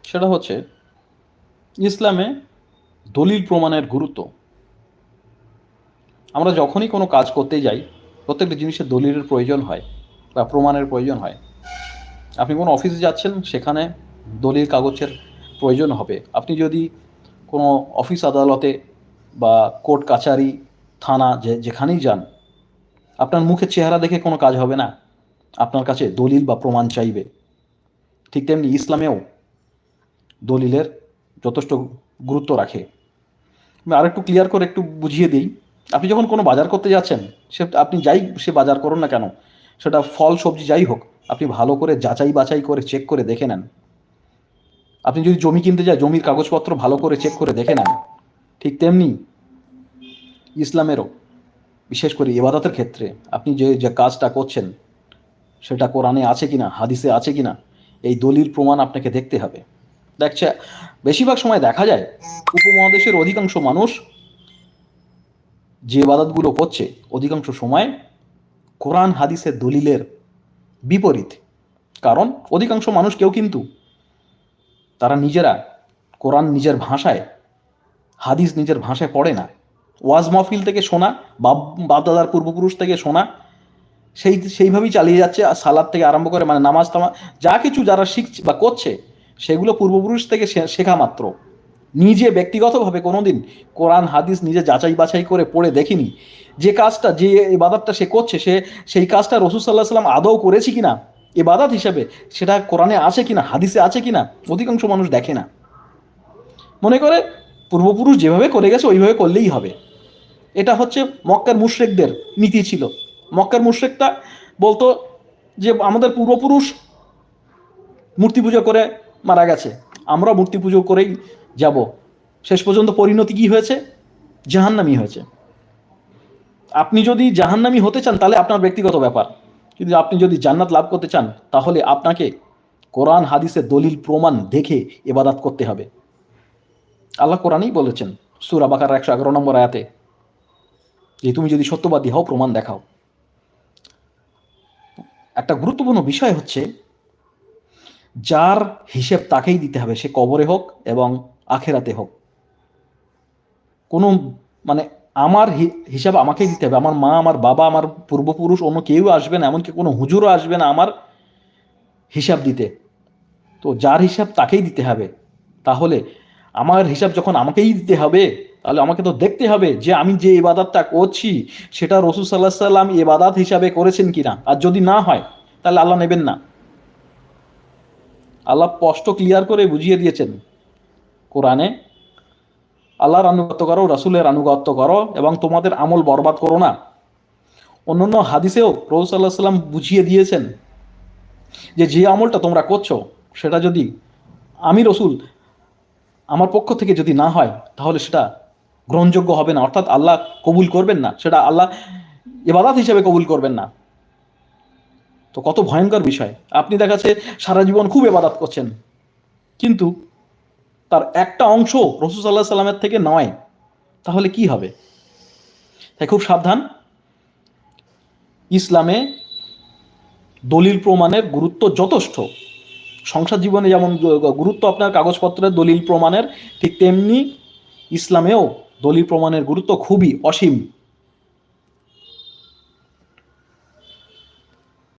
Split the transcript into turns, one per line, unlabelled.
সেটা হচ্ছে ইসলামে দলিল প্রমাণের গুরুত্ব। আমরা যখনই কোনো কাজ করতে যাই, প্রত্যেকটা জিনিসের দলিলের প্রয়োজন হয় বা প্রমাণের প্রয়োজন হয়। আপনি কোনো অফিসে যাচ্ছেন, সেখানে দলিল কাগজের প্রয়োজন হবে। আপনি যদি কোনো অফিস আদালতে বা কোর্ট কাছারি থানা যেখানেই যান, আপনার মুখের চেহারা দেখে কোনো কাজ হবে না, আপনার কাছে দলিল বা প্রমাণ চাইবে। ঠিক তেমনি ইসলামেও দলিলের যথেষ্ট গুরুত্ব রাখে। আমি আরেকটু ক্লিয়ার করে একটু বুঝিয়ে দিই। আপনি যখন কোনো বাজার করতে যাচ্ছেন, আপনি যাই সে বাজার করুন না কেন, সেটা ফল সবজি যাই হোক, আপনি ভালো করে যাচাই বাছাই করে চেক করে দেখে নেন। আপনি যদি জমি কিনতে যান, জমির কাগজপত্র ভালো করে চেক করে দেখে নেন। ঠিক তেমনি ইসলামেরও, বিশেষ করে ইবাদতের ক্ষেত্রে আপনি যে যে কাজটা করছেন সেটা কোরআনে আছে কিনা, হাদিসে আছে কিনা, এই দলিল প্রমাণ আপনাকে দেখতে হবে। দেখছে বেশিরভাগ সময় দেখা যায় উপমহাদেশের অধিকাংশ মানুষ যে ইবাদতগুলো করছে অধিকাংশ সময় কোরআন হাদিসের দলিলের বিপরীত। কারণ অধিকাংশ মানুষ কেউ কিন্তু তারা নিজেরা কোরআন নিজের ভাষায়, হাদিস নিজের ভাষায় পড়ে না। ওয়াজ মাহফিল থেকে শোনা, বাপদাদার পূর্বপুরুষ থেকে শোনা, সেইভাবেই চালিয়ে যাচ্ছে। আর সালাদ থেকে আরম্ভ করে মানে নামাজ তামাজ যা কিছু যারা শিখছে বা করছে, সেগুলো পূর্বপুরুষ থেকে শেখা মাত্র। নিজে ব্যক্তিগতভাবে কোনোদিন কোরআন হাদিস নিজে যাচাই বাছাই করে পড়ে দেখিনি। যে কাজটা, যে ইবাদতটা সে করছে, সেই কাজটা রাসূল সাল্লাল্লাহু আলাইহি ওয়াসাল্লাম আদৌ করেছে কিনা ইবাদত হিসেবে, সেটা কোরআনে আছে কিনা, হাদিসে আছে কিনা, অধিকাংশ মানুষ দেখে না। মনে করে পূর্বপুরুষ যেভাবে করে গেছে ওইভাবে করলেই হবে। এটা হচ্ছে মক্কার মুশরিকদের নীতি ছিল। মক্কার মুশরিকটা বলতো যে আমাদের পূর্বপুরুষ মূর্তি পুজো করে মারা গেছে, আমরা মূর্তি পুজো করেই যাব। শেষ পর্যন্ত পরিণতি কী হয়েছে? জাহান্নামী হয়েছে। আপনি যদি জাহান্নামী হতে চান তাহলে আপনার ব্যক্তিগত ব্যাপার, কিন্তু আপনি যদি জান্নাত লাভ করতে চান তাহলে আপনাকে কোরআন হাদিসের দলিল প্রমাণ দেখে ইবাদত করতে হবে। আল্লাহ কোরআনেই বলেছেন সূরা বাকারার 111 নম্বর আয়াতে যে তুমি যদি সত্যবাদী হও প্রমাণ দেখাও। একটা গুরুত্বপূর্ণ বিষয় হচ্ছে যার হিসেব তাকেই দিতে হবে, সে কবরে হোক এবং আখেরাতে হোক। কোনো মানে আমার হিসাব আমাকেই দিতে হবে। আমার মা, আমার বাবা, আমার পূর্বপুরুষ, অন্য কেউ আসবে না, এমনকি কোনো হুজুরও আসবে না আমার হিসাব দিতে। তো যার হিসাব তাকেই দিতে হবে। তাহলে আমার হিসাব যখন আমাকেই দিতে হবে, তাহলে আমাকে তো দেখতে হবে যে আমি যে ইবাদতটা করছি সেটা রাসূল সাল্লাল্লাহু আলাইহি ওয়াসাল্লাম ইবাদত হিসাবে করেছেন কিনা। আর যদি না হয় তাহলে আল্লাহ নেবেন না। আল্লাহ স্পষ্ট ক্লিয়ার করে বুঝিয়ে দিয়েছেন কোরআনে, আল্লাহর আনুগত্য করো, রাসূলের আনুগত্য করো এবং তোমাদের আমল বরবাদ করো না। অন্যান্য হাদিসেও রাসূল সাল্লাল্লাহু আলাইহি ওয়াসাল্লাম বুঝিয়ে দিয়েছেন যে যে আমলটা তোমরা করছো সেটা যদি আমি রাসূল আমার পক্ষ থেকে যদি না হয় তাহলে সেটা গ্রহণযোগ্য হবে না, অর্থাৎ আল্লাহ কবুল করবেন না, সেটা আল্লাহ ইবাদত হিসেবে কবুল করবেন না। তো কত ভয়ঙ্কর বিষয়। আপনি দেখাচ্ছে সারা জীবন খুব ইবাদত করছেন, কিন্তু তার একটা অংশ রাসূল সাল্লাল্লাহু আলাইহি সাল্লামের থেকে নয়, তাহলে কি হবে? তাই খুব সাবধান। ইসলামে দলিল প্রমাণের গুরুত্ব যথেষ্ট। সংসার জীবনে যেমন গুরুত্ব আপনার কাগজপত্রের দলিল প্রমাণের, ঠিক তেমনি ইসলামেও দলিল প্রমাণের গুরুত্ব খুবই অসীম।